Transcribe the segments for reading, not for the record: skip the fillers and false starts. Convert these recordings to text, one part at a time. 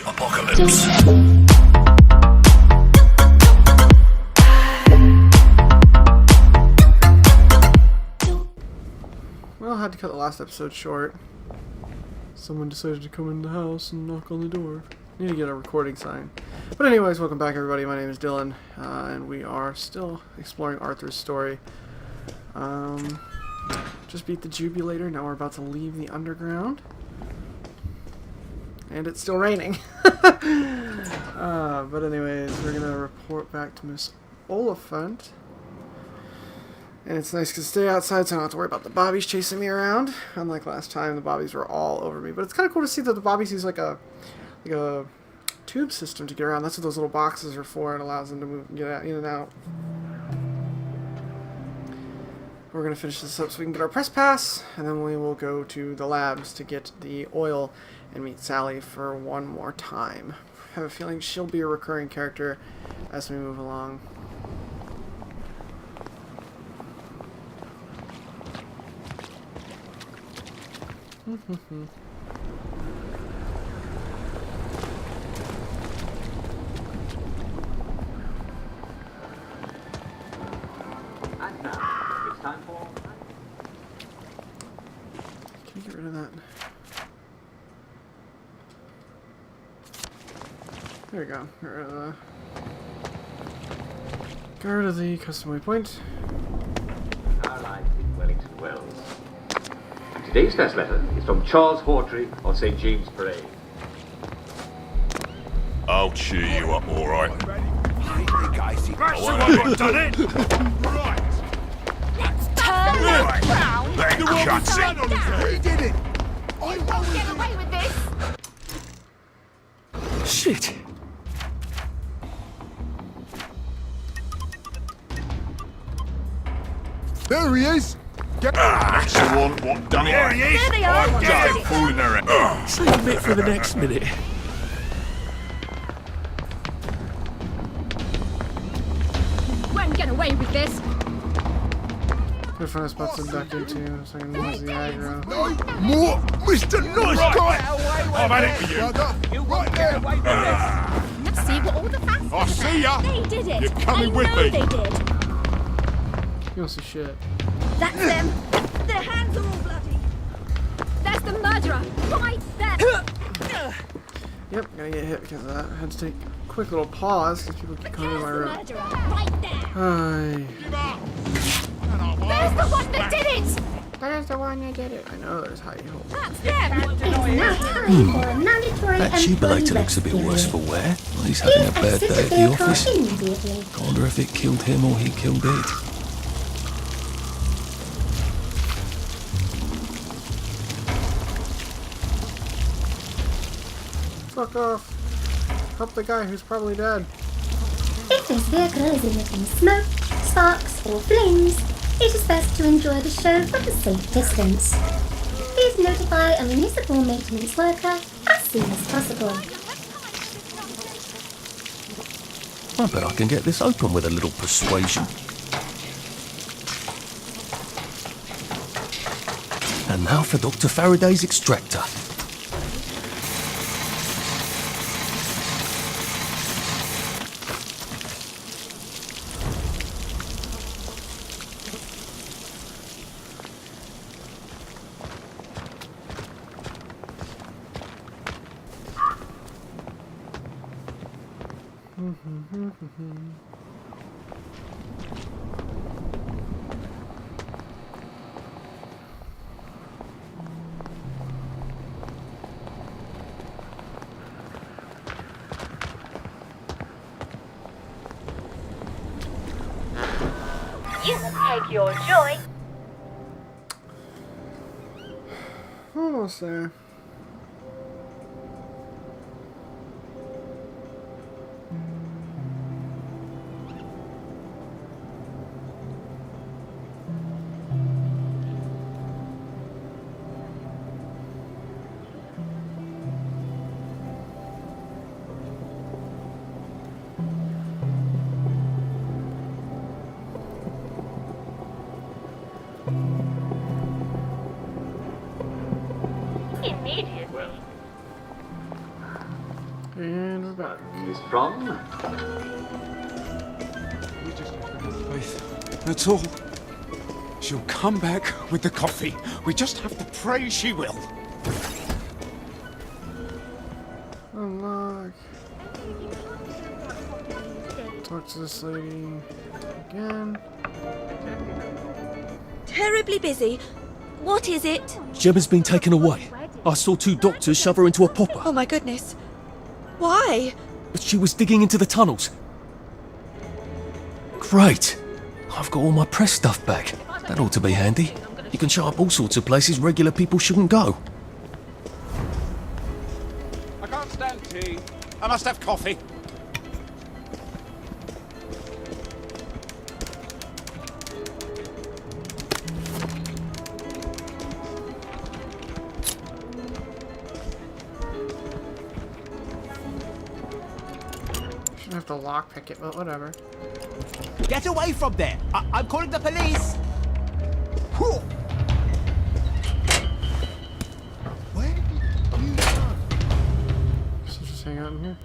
apocalypse. Well, I had to cut the last episode short. Someone decided to come in the house and knock on the door. Need to get a recording sign. But anyways, welcome back everybody. My name is Dylan, and we are still exploring Arthur's story. Just beat the Jubilator. Now we're about to leave the underground. And it's still raining. But anyways, we're going to report back to Miss Oliphant. And it's nice to stay outside so I don't have to worry about the bobbies chasing me around. Unlike last time, the bobbies were all over me. But it's kind of cool to see that the bobbies use like a tube system to get around. That's what those little boxes are for. It allows them to move and get out, in and out. We're going to finish this up so we can get our press pass. And then we will go to the labs to get the oil and meet Sally for one more time. I have a feeling she'll be a recurring character as we move along. And now, it's time for... Can you get rid of that? There we go. Get rid of the custom waypoint. Our life in Wellington Wells. Today's first letter is from Charles Hawtrey of St. James Parade. I'll cheer you up, all right. Turn that round! That cuts it. He did it! I won't get away with this! Shit! There he is! That's the one what done it. There he is. There they are! Don't fall in their head. Save a bit for the next minute. Won't get away with this! Good find a spot to duck into so I can lose the aggro. No more Mr. Nice Guy! I've had it for you. Brother, right there! Let's see what all the facts I'll see ya. They did it! You're coming I with know me. they did! You don't see shit. That's them! Their hands are all bloody! That's the murderer! Right there! Yep, gonna get hit because of that. I had to take a quick little pause because people keep coming in my There's the room. murderer! Right there! Hi. There's the one that did it! There's the one that did it. I know there's high hope. That's them! It's now time for a mandatory That Jubilator looks a bit worse for wear. Well, he's having a bad day at the office. Immediately. Wonder if it killed him or he killed it. Fuck off. Help the guy who's probably dead. If this vehicle is emitting smoke, sparks, or flames, it is best to enjoy the show from a safe distance. Please notify a municipal maintenance worker as soon as possible. I bet I can get this open with a little persuasion. And now for Dr. Faraday's extractor. You must take your joy. Almost there. And we're back. Is from? We just have to have faith. That's all. She'll come back with the coffee. We just have to pray she will. Unlock. Talk to this lady again. Terribly busy. What is it? Gemma's been taken away. I saw 2 doctors shove her into a popper. Oh my goodness. Why? But she was digging into the tunnels. Great. I've got all my press stuff back. That ought to be handy. You can show up all sorts of places regular people shouldn't go. I can't stand tea. I must have coffee. Shouldn't have to lockpick it, but whatever. Get away from there! I'm calling the police! Whew. Where did you go? So just hang out in here.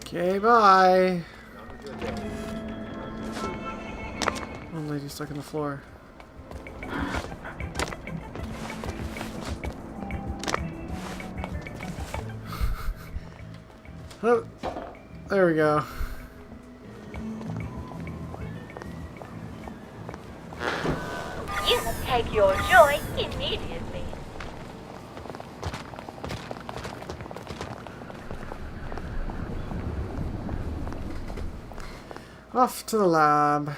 Okay, bye. Old lady stuck in the floor. Oh, there we go. You must take your joy immediately. Off to the lab.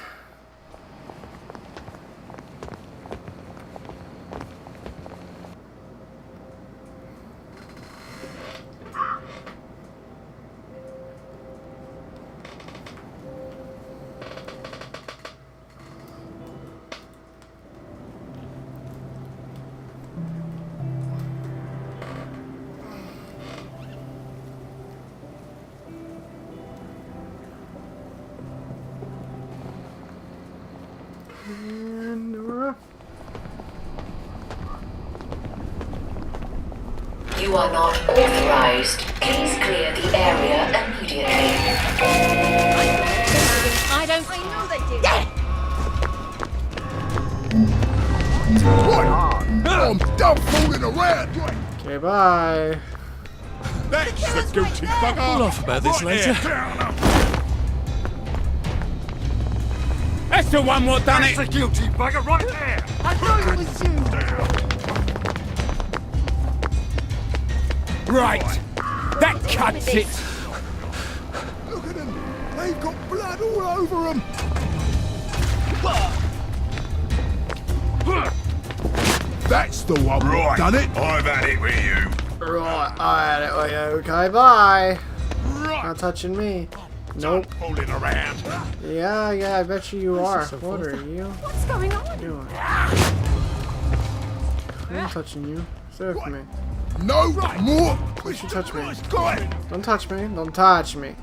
And we're off. You are not authorized. Please clear the area immediately. I know they did. Right. I'm done fooling around. Okay, bye. That's the guilty bugger. We'll laugh about this later. That's the one what done That's it. the guilty bugger right there. I knew it was you. Right. That cuts it. Look at them. They've got blood all over them. That's the one Right. what done it. I've had it with you. Right, alright, okay, bye. Right. Not touching me. Stop Nope. fooling around. Yeah, I bet you are. What are you What's going on? doing? I'm touching you. Stay away from me. No more. You should touch me. Nice guy. Don't touch me. Don't touch me.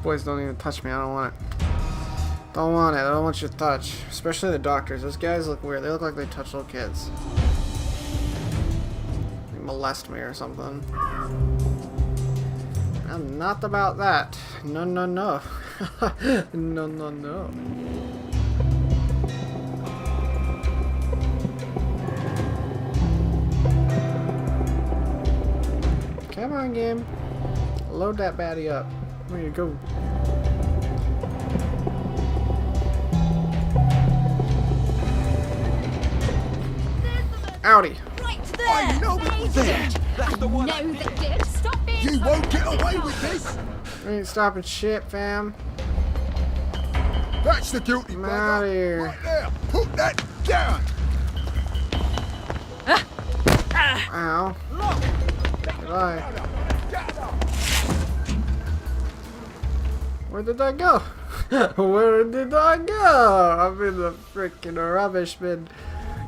Boys, don't even touch me. I don't want it. Don't want it. I don't want your touch. Especially the doctors. Those guys look weird. They look like they touch little kids. They molest me or something. I'm not about that. No, no, no. No, no, no. Come on, game. Load that baddie up. Where you go? Howdy. Right there! I know it was there. That's the one. No, they did. Stop being You so won't get away with this. We ain't stopping shit, fam. That's the guilty I'm brother. outta here. Right there. Put that down. Ow. Goodbye. Where did I go? Where did I go? I'm in the freaking rubbish bin.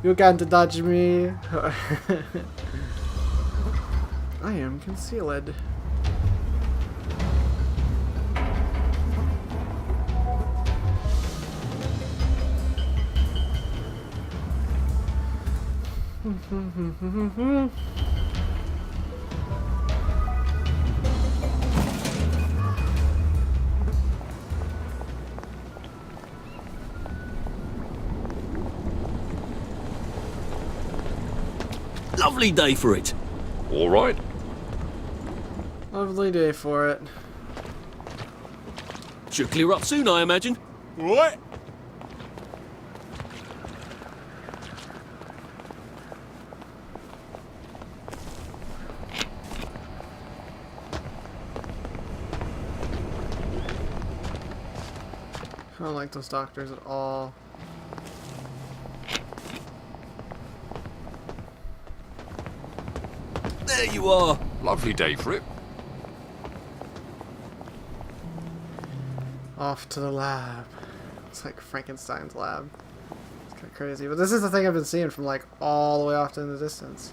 You can't touch me. I am concealed. Lovely day for it. All right. Lovely day for it. Should clear up soon, I imagine. What? I don't like those doctors at all. There you are. Lovely day for it. Off to the lab. It's like Frankenstein's lab. It's kind of crazy. But this is the thing I've been seeing from like all the way off in the distance.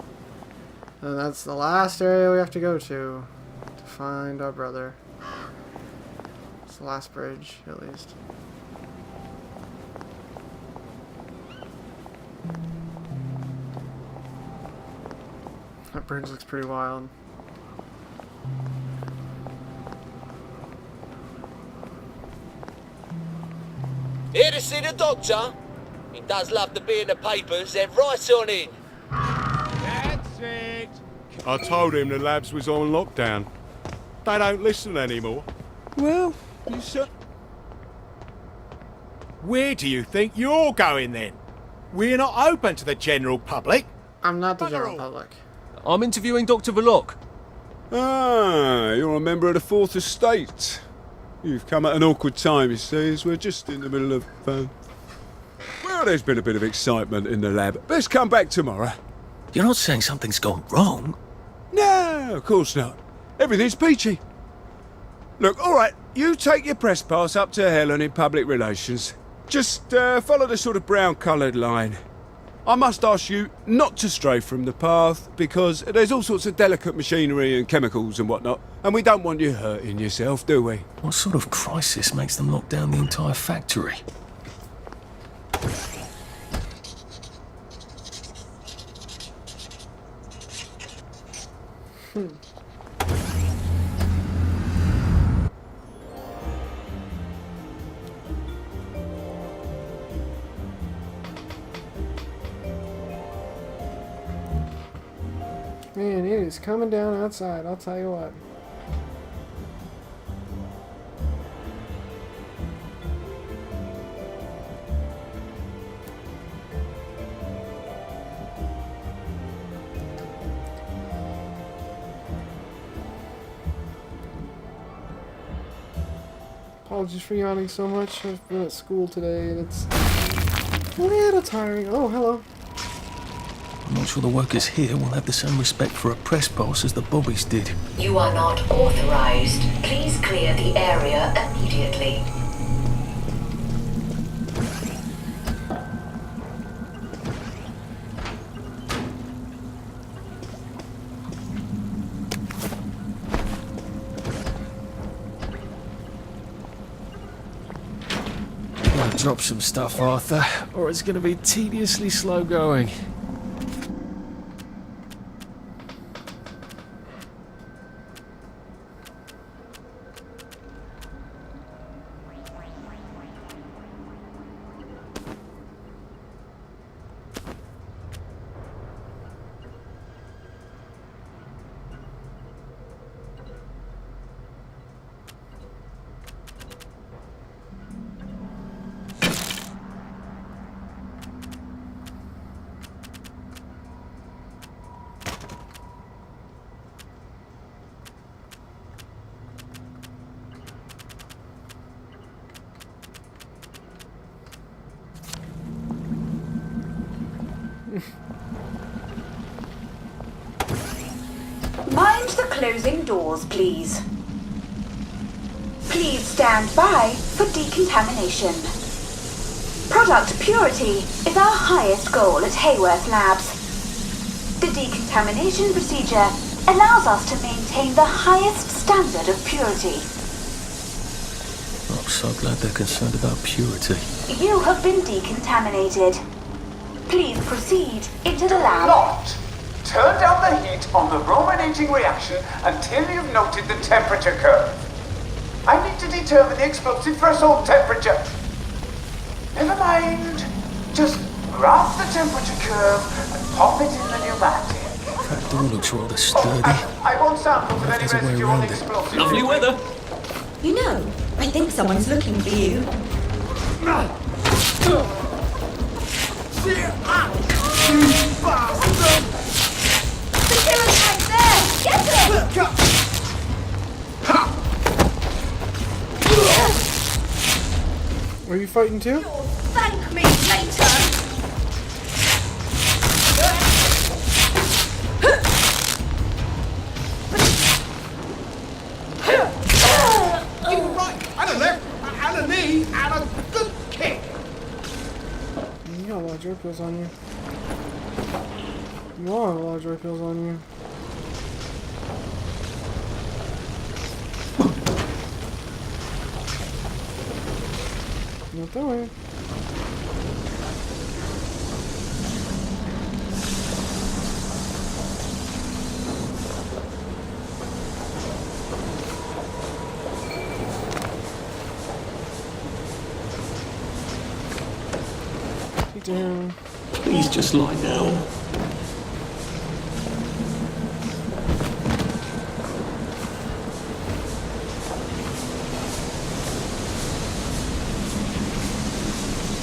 And that's the last area we have to go to find our brother. It's the last bridge, at least. That bridge looks pretty wild. Here to see the doctor? He does love to be in the papers, then right on in. That's it. I told him the labs was on lockdown. They don't listen anymore. Well, you said... Where do you think you're going then? We're not open to the general public. I'm not the general public. I'm interviewing Dr. Verloc. Ah, you're a member of the Fourth Estate. You've come at an awkward time, you see, as we're just in the middle of... Well, there's been a bit of excitement in the lab. Let's come back tomorrow. You're not saying something's gone wrong? No, of course not. Everything's peachy. Look, all right, you take your press pass up to Helen in public relations. Just follow the sort of brown-coloured line. I must ask you not to stray from the path, because there's all sorts of delicate machinery and chemicals and whatnot, and we don't want you hurting yourself, do we? What sort of crisis makes them lock down the entire factory? Man, it is coming down outside, I'll tell you what. Apologies for yawning so much. I've been at school today and it's a little tiring. Oh, hello. I'm not sure the workers here will have the same respect for a press pass as the bobbies did. You are not authorized. Please clear the area immediately. Drop some stuff, Arthur, or it's going to be tediously slow going. closing doors, please. Please stand by for decontamination. Product purity is our highest goal at Haworth Labs. The decontamination procedure allows us to maintain the highest standard of purity. I'm so glad they're concerned about purity. You have been decontaminated. Please proceed into the lab. Not! Turn down the heat on the brominating reaction until you've noted the temperature curve. I need to determine the explosive threshold temperature. Never mind. Just graph the temperature curve and pop it in the pneumatic. That door looks rather sturdy. I want samples of any There's a way residue on around the it. explosive. Lovely weather. You know, I think someone's looking for you. The killer's right there! Get him! Were you fighting too? Thank me later! Right, and a left, and a knee, and a good kick. You got a lot of joy pills on you. You all have a lot of joy pills on you. Not that way. Down. Please just lie down.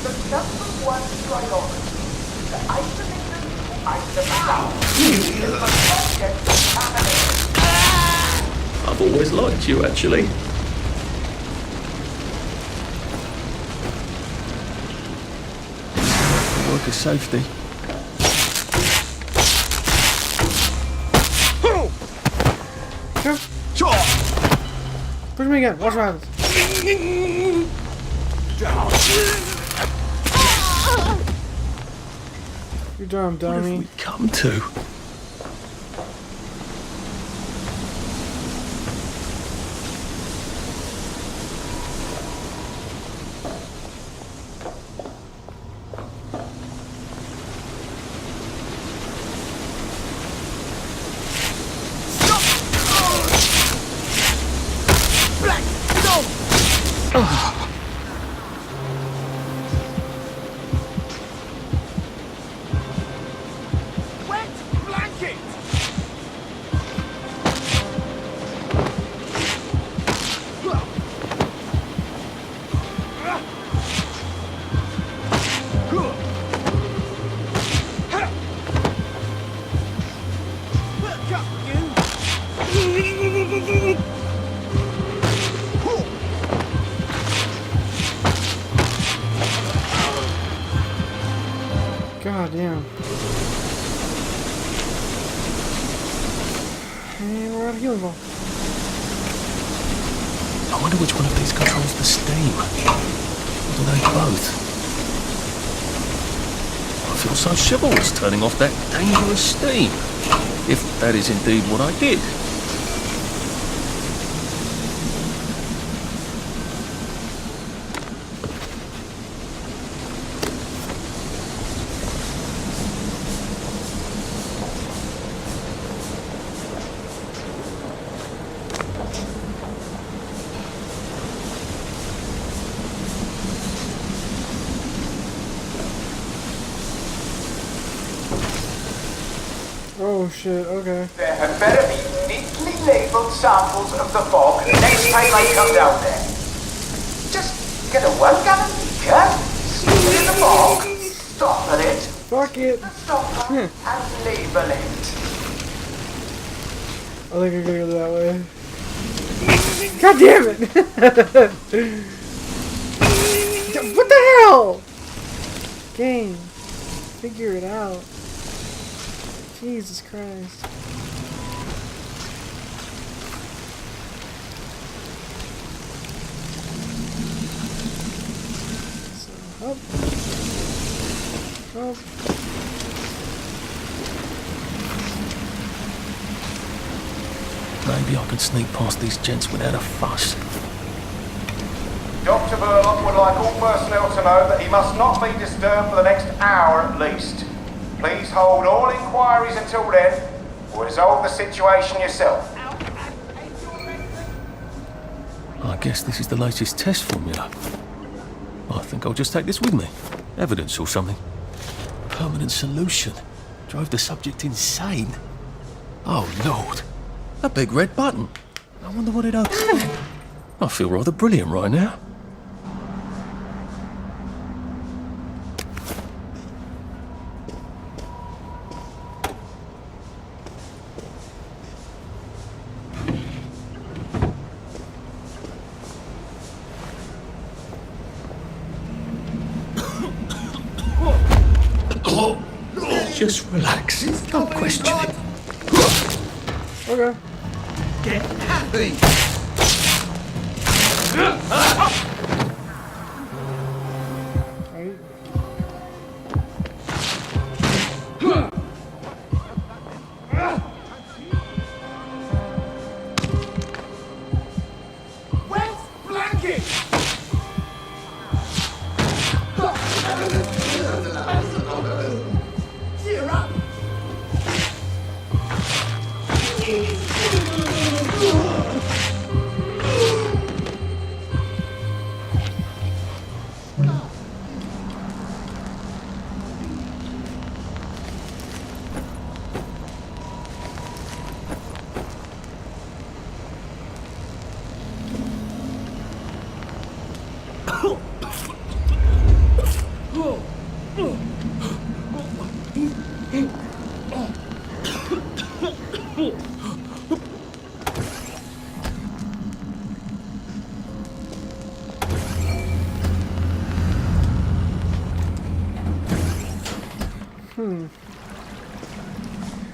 The number one priority. The isolated item sound. The subject contaminated. I've always liked you, actually. Worker safety. Sure. Push me again. Watch what happens. You're dumb, What have dummy. we come to? Wet blanket. God damn. And we're out of healing ball. I wonder which one of these controls the steam. Or do they both? I feel so chivalrous turning off that dangerous steam. If that is indeed what I did. Oh shit, okay. There had better be neatly labeled samples of the fog next time I come down there. Just get a 1 gallon beaker, stick it in the fog, stopper it, Fuck it. stopper, and label it. I think I'm gonna go that way. God damn it! What the hell? Game. Figure it out. Jesus Christ. Oh. Oh. Maybe I could sneak past these gents without a fuss. Dr. Burlock would like all personnel to know that he must not be disturbed for the next hour at least. Please hold all inquiries until then, or resolve the situation yourself. I guess this is the latest test formula. I think I'll just take this with me. Evidence or something. Permanent solution. Drove the subject insane. Oh, Lord. A big red button. I wonder what it opens. I feel rather brilliant right now. Just relax. Don't question it. Okay. Get happy! Wet blanket! Cheer up!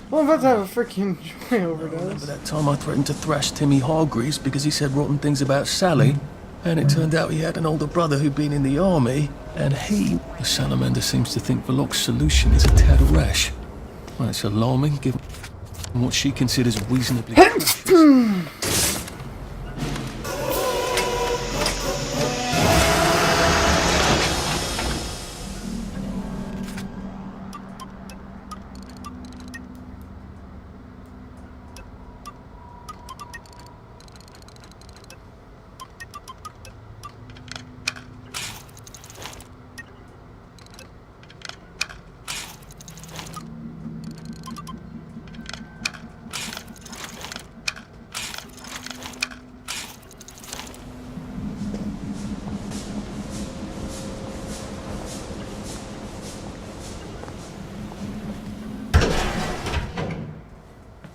Well, I'm about to have a freaking joy overdose. Remember that time I threatened to thrash Timmy Hargreaves because he said rotten things about Sally? And it turned out he had an older brother who'd been in the army, and the salamander seems to think Verloc's solution is a tad rash. Well, it's alarming, given what she considers reasonably precious.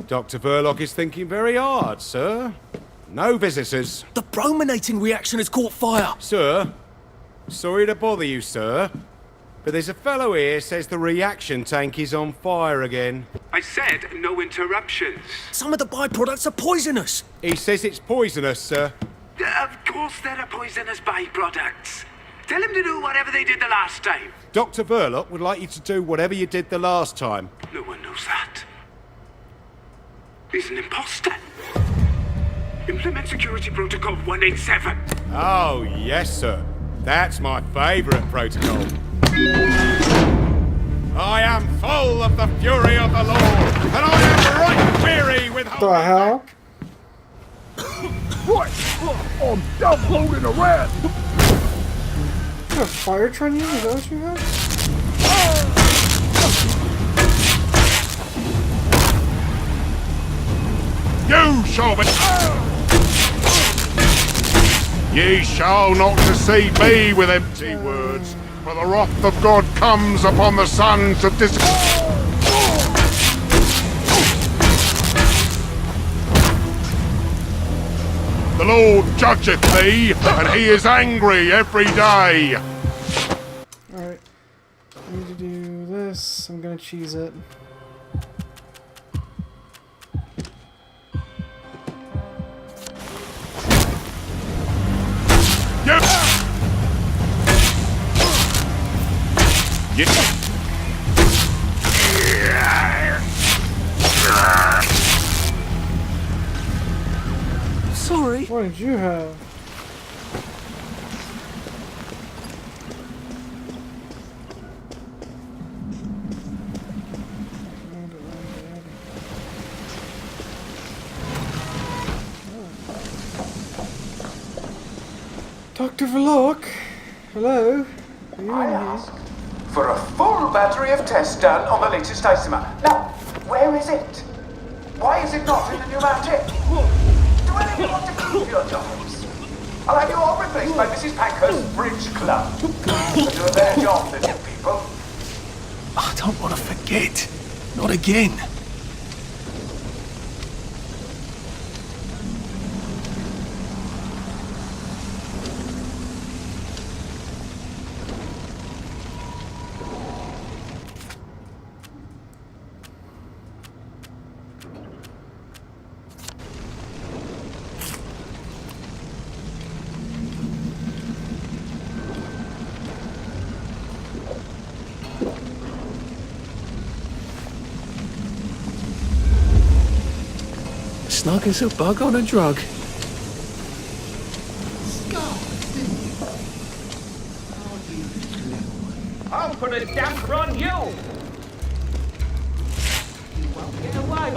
Dr. Verloc is thinking very hard, sir. No visitors. The brominating reaction has caught fire! Sir, sorry to bother you, sir, but there's a fellow here says the reaction tank is on fire again. I said no interruptions. Some of the byproducts are poisonous! He says it's poisonous, sir. Of course there are poisonous byproducts. Tell him to do whatever they did the last time. Dr. Verloc would like you to do whatever you did the last time. No one knows that. He's an imposter. Implement security protocol 187. Oh, yes, sir. That's my favourite protocol. I am full of the fury of the Lord, and I am right weary with The hell? Right! I'm done fooling around! You have fire training? Is that what you have? You shall be... Ye shall not deceive me with empty words, for the wrath of God comes upon the sons of The Lord judgeth thee, and he is angry every day. Alright. I need to do this. I'm gonna cheese it. Sorry. What did you have? Dr. Verloc? Hello? Are you I in here? asked for a full battery of tests done on the latest isomer. Now, where is it? Why is it not in the pneumatic? Do any of you want to keep your jobs? I'll have you all replaced by Mrs. Pankhurst's Bridge Club. To do a better job than you people. I don't want to forget. Not again. Snug as a bug on a drug. I'll put a damper on you! You won't get away.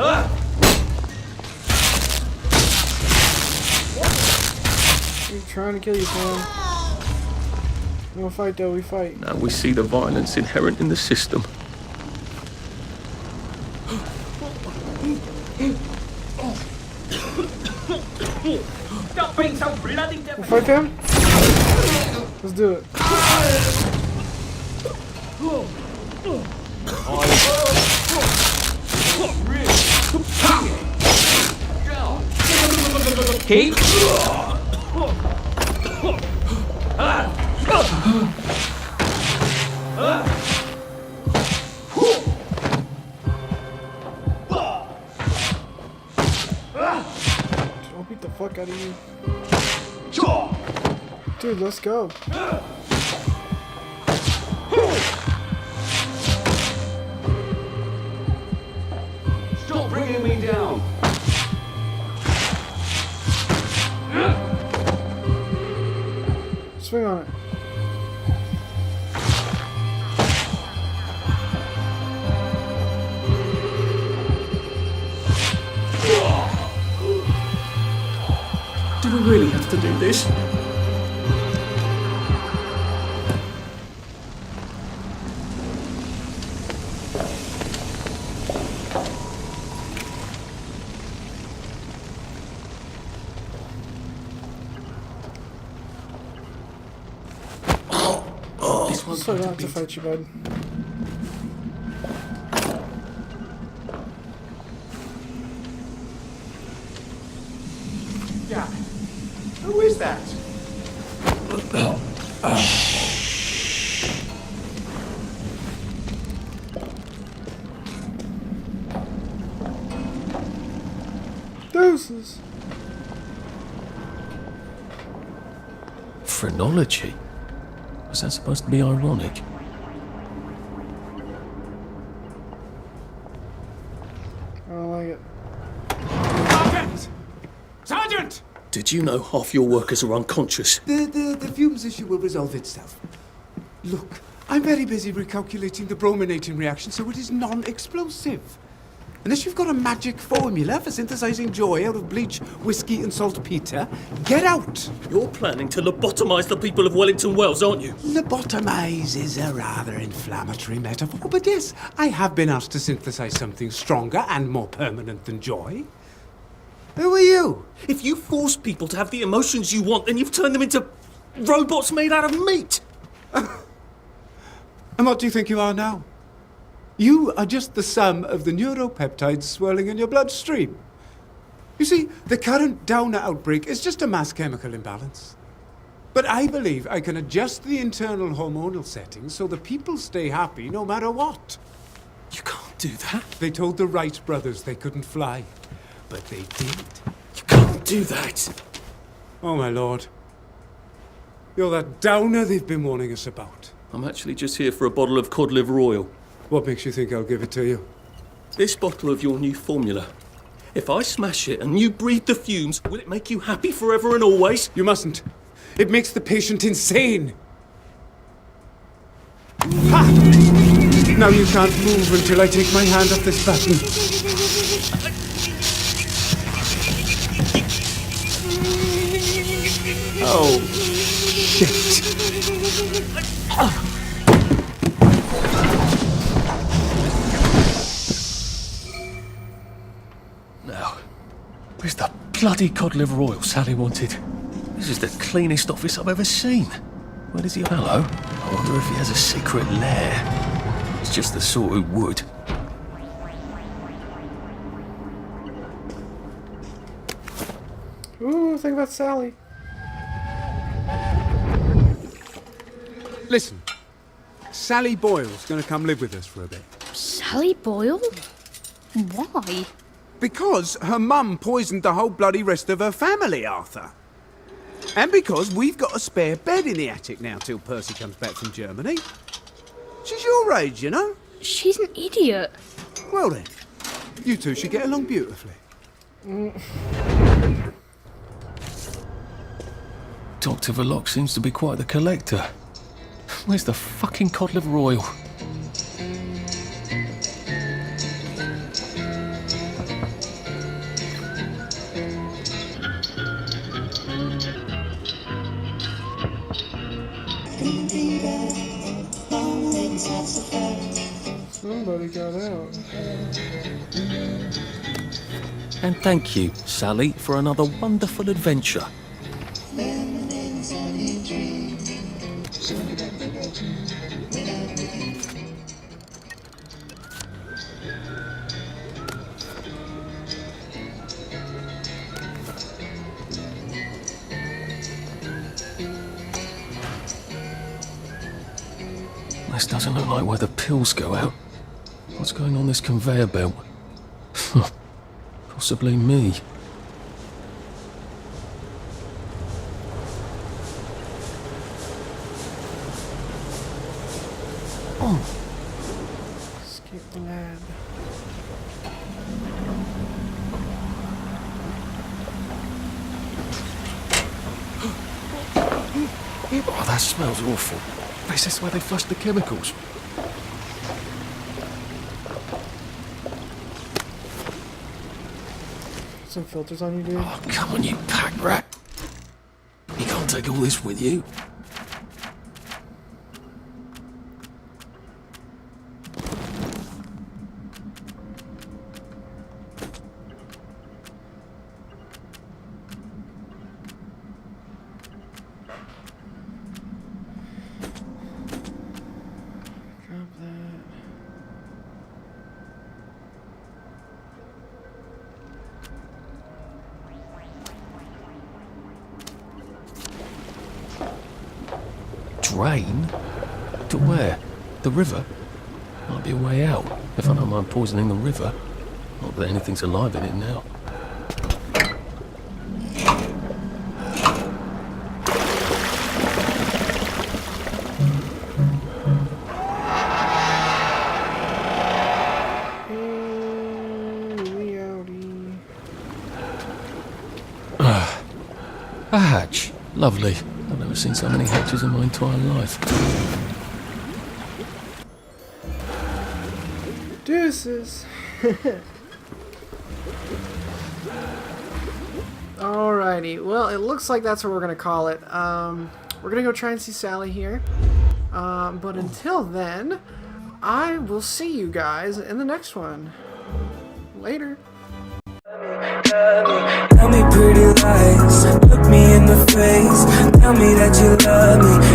He's trying to kill you, Sam. We don't fight though, we fight. Now we see the violence inherent in the system. Stop being so bloody We'll fight them? Let's do it. Keep. I'll beat the fuck out of you. Dude, let's go. Stop bringing me down. Swing on it. Do we really have to do this? So I don't have to fight you, bud. Yeah. Who is that? Deuces. Phrenology? Was that supposed to be ironic? I don't like it. Sergeant! Sergeant! Did you know half your workers are unconscious? The fumes issue will resolve itself. Look, I'm very busy recalculating the brominating reaction, so it is non-explosive. Unless you've got a magic formula for synthesizing joy out of bleach, whiskey, and saltpeter, get out! You're planning to lobotomize the people of Wellington Wells, aren't you? Lobotomize is a rather inflammatory metaphor, but yes, I have been asked to synthesize something stronger and more permanent than joy. Who are you? If you force people to have the emotions you want, then you've turned them into robots made out of meat. And what do you think you are now? You are just the sum of the neuropeptides swirling in your bloodstream. You see, the current Downer outbreak is just a mass chemical imbalance. But I believe I can adjust the internal hormonal settings so the people stay happy no matter what. You can't do that. They told the Wright brothers they couldn't fly, but they did. You can't do that. Oh, my lord. You're that Downer they've been warning us about. I'm actually just here for a bottle of cod liver oil. What makes you think I'll give it to you? This bottle of your new formula. If I smash it and you breathe the fumes, will it make you happy forever and always? You mustn't. It makes the patient insane. Ha! Now you can't move until I take my hand off this button. Oh, shit. Now, where's the bloody cod liver oil Sally wanted? This is the cleanest office I've ever seen. Where does he... Hello? I wonder if he has a secret lair. He's just the sort who would. Ooh, think about Sally. Listen, Sally Boyle's going to come live with us for a bit. Sally Boyle? Why? Because her mum poisoned the whole bloody rest of her family, Arthur. And because we've got a spare bed in the attic now till Percy comes back from Germany. She's your age, you know. She's an idiot. Well then, you two should get along beautifully. Dr. Verloc seems to be quite the collector. Where's the fucking cod liver oil? Somebody got out. And thank you, Sally, for another wonderful adventure. This doesn't look like where the pills go out. What's going on this conveyor belt? Possibly me. Oh. Escape the lab. Oh, that smells awful. Is this where they flushed the chemicals? Put some filters on you, dude. Oh, come on, you pack rat. You can't take all this with you. Grab that. Drain? To where? The river? Might be a way out, if I don't mind poisoning the river. Not that anything's alive in it now. A hatch. Lovely. I've never seen so many hatches in my entire life. Deuces. Alrighty. Well, it looks like that's what we're gonna call it. We're gonna go try and see Sally here. But until then, I will see you guys in the next one. Later. Tell me pretty lies, look me in the face. Tell me that you love me.